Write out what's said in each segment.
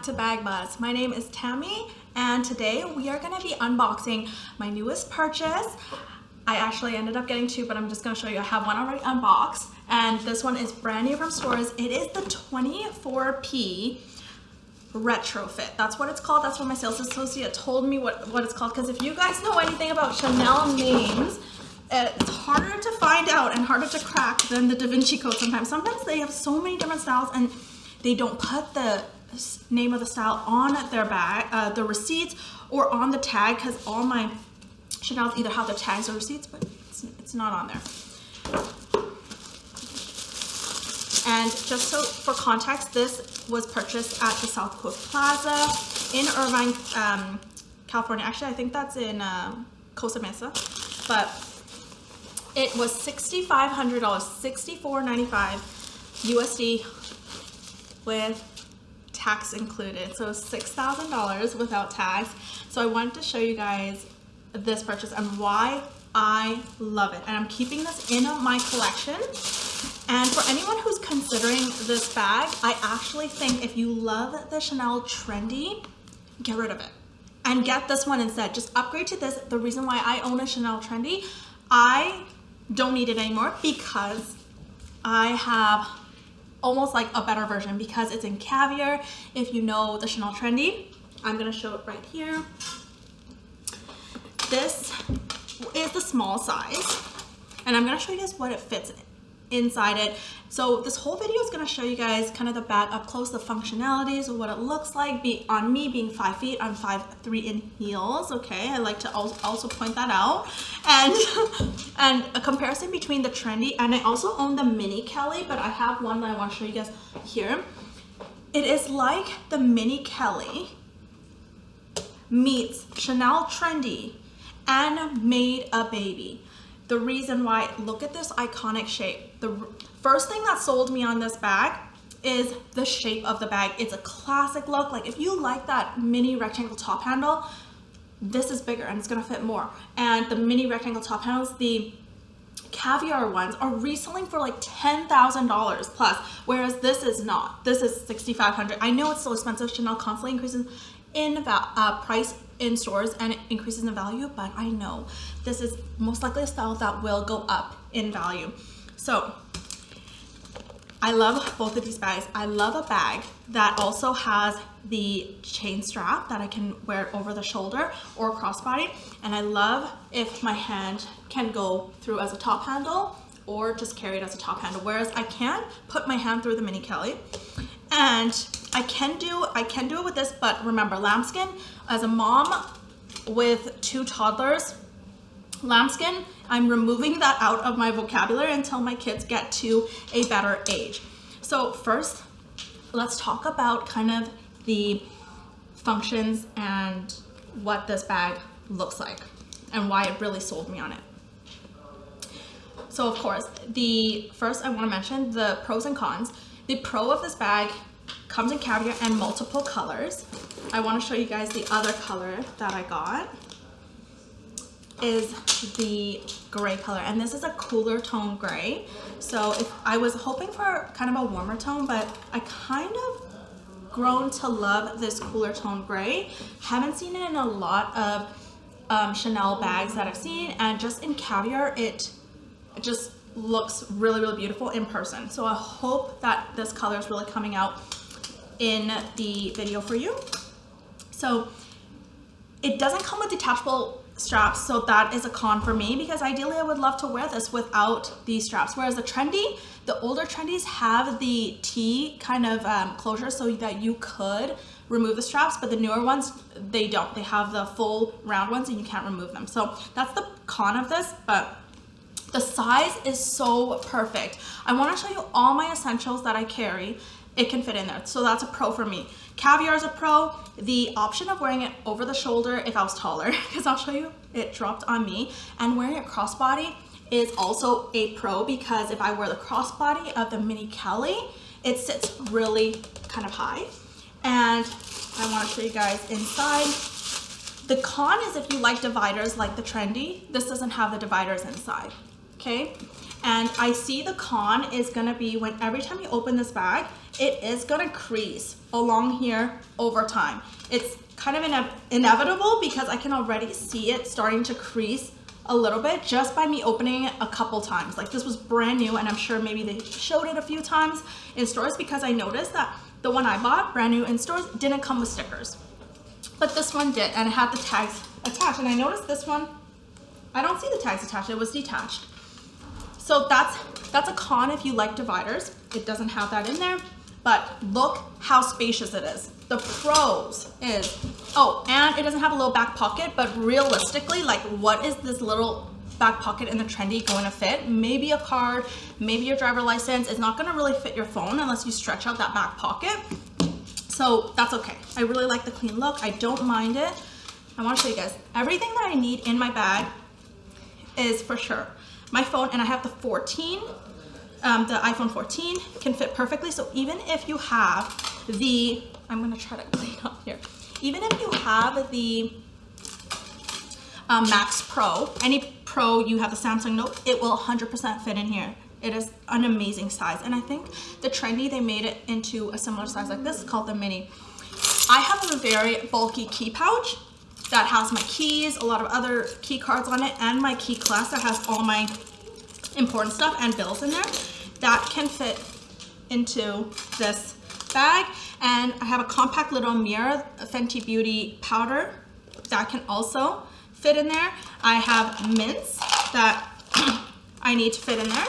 back to Bag Buzz. My name is Tammy and today we are going to be unboxing my newest purchase. I actually ended up getting two, but I'm just going to show you. I have one already unboxed and this one is brand new from stores. It is the 24P Retrofit. That's what it's called. That's what my sales associate told me what it's called, because if you guys know anything about Chanel names, it's harder to find out and harder to crack than the Da Vinci Code sometimes. Sometimes they have so many different styles and they don't put the name of the style on their bag, the receipts, or on the tag, because all my Chanel's either have the tags or receipts, but it's not on there. And just so for context, this was purchased at the South Coast Plaza in Irvine, California. Actually, I think that's in Costa Mesa, but it was $6,500, $64.95 USD with tax included. So $6,000 without tax. So I wanted to show you guys this purchase and why I love it. And I'm keeping this in my collection. And for anyone who's considering this bag, I actually think if you love the Chanel trendy, get rid of it and get this one instead. Just upgrade to this. The reason why I own a Chanel trendy, I don't need it anymore because I have almost like a better version because it's in caviar. If you know the Chanel trendy, I'm gonna show it right here. This is the small size and I'm gonna show you guys what it fits inside it. So this whole video is going to show you guys kind of the bag up close, the functionalities of what it looks like. On me being 5 feet, I'm 5'3" in heels. Okay, I like to also point that out. And a comparison between the trendy, and I also own the mini Kelly, but I have one that I want to show you guys here. It is like the mini Kelly meets Chanel trendy and made a baby. The reason why, look at this iconic shape. The first thing that sold me on this bag is the shape of the bag. It's a classic look. Like if you like that mini rectangle top handle, this is bigger and it's gonna fit more. And the mini rectangle top handles, the caviar ones, are reselling for like $10,000 plus, whereas this is not. This is $6,500. I know it's so expensive. Chanel constantly increases in price in stores and it increases in value, but I know this is most likely a style that will go up in value. So I love both of these bags. I love a bag that also has the chain strap that I can wear over the shoulder or crossbody, and I love if my hand can go through as a top handle or just carry it as a top handle, whereas I can't put my hand through the mini Kelly. And I can do it with this, but remember, lambskin, as a mom with 2 toddlers, lambskin, I'm removing that out of my vocabulary until my kids get to a better age. So first, let's talk about kind of the functions and what this bag looks like and why it really sold me on it. So of course, first I want to mention the pros and cons. The pro of this bag comes in caviar and multiple colors. I want to show you guys the other color that I got is the gray color, and this is a cooler tone gray. So if I was hoping for kind of a warmer tone, but I kind of grown to love this cooler tone gray. Haven't seen it in a lot of Chanel bags that I've seen, and just in caviar it just looks really, really beautiful in person. So I hope that this color is really coming out in the video for you. So it doesn't come with detachable straps, so that is a con for me, because ideally I would love to wear this without these straps, whereas the older trendies have the T kind of closure so that you could remove the straps, but the newer ones, they don't. They have the full round ones and you can't remove them. So that's the con of this, but the size is so perfect. I want to show you all my essentials that I carry. It can fit in there, so that's a pro for me. Caviar is a pro. The option of wearing it over the shoulder if I was taller, because I'll show you, it dropped on me, and wearing it crossbody is also a pro, because if I wear the crossbody of the mini Kelly, it sits really kind of high. And I want to show you guys inside. The con is if you like dividers like the trendy, this doesn't have the dividers inside. Okay, and I see the con is gonna be when every time you open this bag, it is gonna crease along here over time. It's kind of inevitable because I can already see it starting to crease a little bit just by me opening it a couple times. Like this was brand new, and I'm sure maybe they showed it a few times in stores because I noticed that the one I bought brand new in stores didn't come with stickers, but this one did, and it had the tags attached. And I noticed this one, I don't see the tags attached, it was detached. So that's a con if you like dividers. It doesn't have that in there, but look how spacious it is. The pros is, oh, and it doesn't have a little back pocket, but realistically, like what is this little back pocket in the Trendy going to fit? Maybe a card, maybe your driver license. It's not going to really fit your phone unless you stretch out that back pocket. So that's okay. I really like the clean look. I don't mind it. I want to show you guys everything that I need in my bag is for sure my phone, and I have the 14. The iPhone 14 can fit perfectly. So even if you have the, I'm gonna try to clean up here. Even if you have the Max Pro, any Pro, you have the Samsung Note, it will 100% fit in here. It is an amazing size. And I think the Trendy, they made it into a similar size like this, called the Mini. I have a very bulky key pouch that has my keys, a lot of other key cards on it, and my key class that has all my important stuff and bills in there. That can fit into this bag. And I have a compact little mirror, a Fenty Beauty powder that can also fit in there. I have mints that I need to fit in there.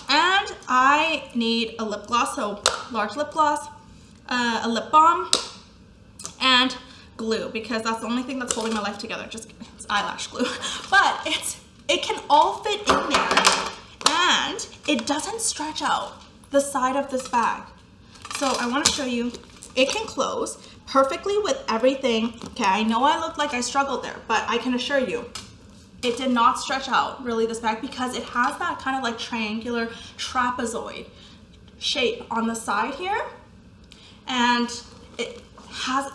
And I need a lip gloss, so large lip gloss, a lip balm, and glue, because that's the only thing that's holding my life together. Just it's eyelash glue. But it can all fit in there, and it doesn't stretch out the side of this bag. So I want to show you, it can close perfectly with everything. Okay, I know I look like I struggled there, but I can assure you, it did not stretch out really this bag, because it has that kind of like triangular trapezoid shape on the side here, and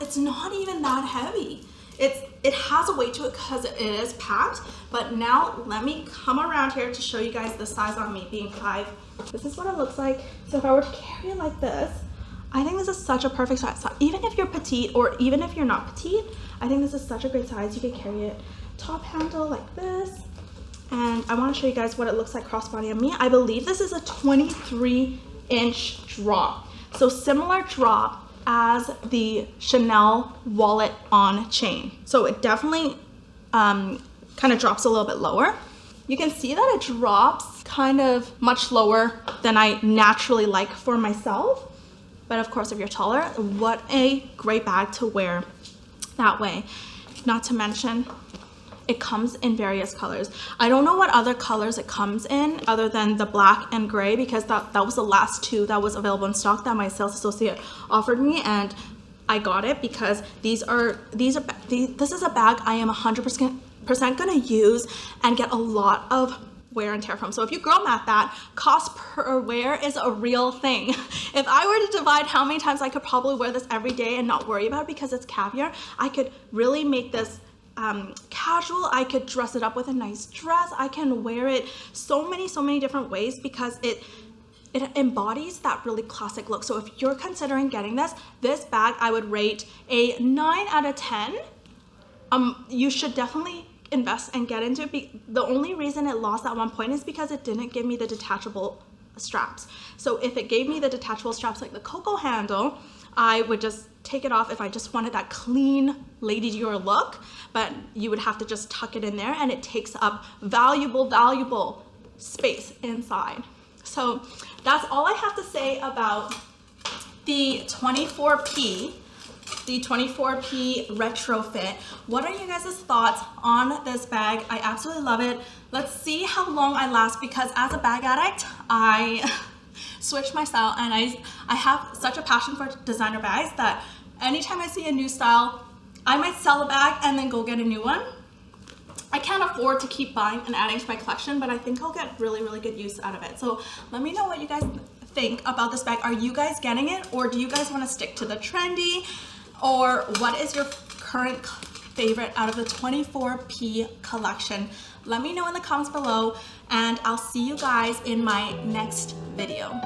it's not even that heavy. It has a weight to it because it is packed. But now let me come around here to show you guys the size on me, being 5. This is what it looks like. So if I were to carry it like this, I think this is such a perfect size. So even if you're petite, or even if you're not petite, I think this is such a great size. You can carry it top handle like this. And I want to show you guys what it looks like crossbody on me. I believe this is a 23-inch drop. So similar drop as the Chanel wallet on chain. So it definitely kind of drops a little bit lower. You can see that it drops kind of much lower than I naturally like for myself. But of course, if you're taller, what a great bag to wear that way. Not to mention, it comes in various colors. I don't know what other colors it comes in other than the black and gray, because that was the last 2 that was available in stock that my sales associate offered me, and I got it because this is a bag I am 100% gonna use and get a lot of wear and tear from. So if you girl math that, cost per wear is a real thing. If I were to divide how many times I could probably wear this every day and not worry about it because it's caviar, I could really make this casual. I could dress it up with a nice dress. I can wear it so many different ways because it embodies that really classic look. So if you're considering getting this bag, I would rate a 9 out of 10. You should definitely invest and get into it. The only reason it lost at one point is because it didn't give me the detachable straps. So if it gave me the detachable straps like the Coco handle, I would just take it off if I just wanted that clean Lady Dior look, but you would have to just tuck it in there, and it takes up valuable space inside. So that's all I have to say about the 24P Retrofit. What are you guys' thoughts on this bag? I absolutely love it. Let's see how long I last, because as a bag addict, I switch my style, and I have such a passion for designer bags that anytime I see a new style, I might sell a bag and then go get a new one. I can't afford to keep buying and adding to my collection, but I think I'll get really good use out of it. So let me know what you guys think about this bag. Are you guys getting it, or do you guys want to stick to the Trendy, or what is your current favorite out of the 24P collection? Let me know in the comments below, and I'll see you guys in my next video.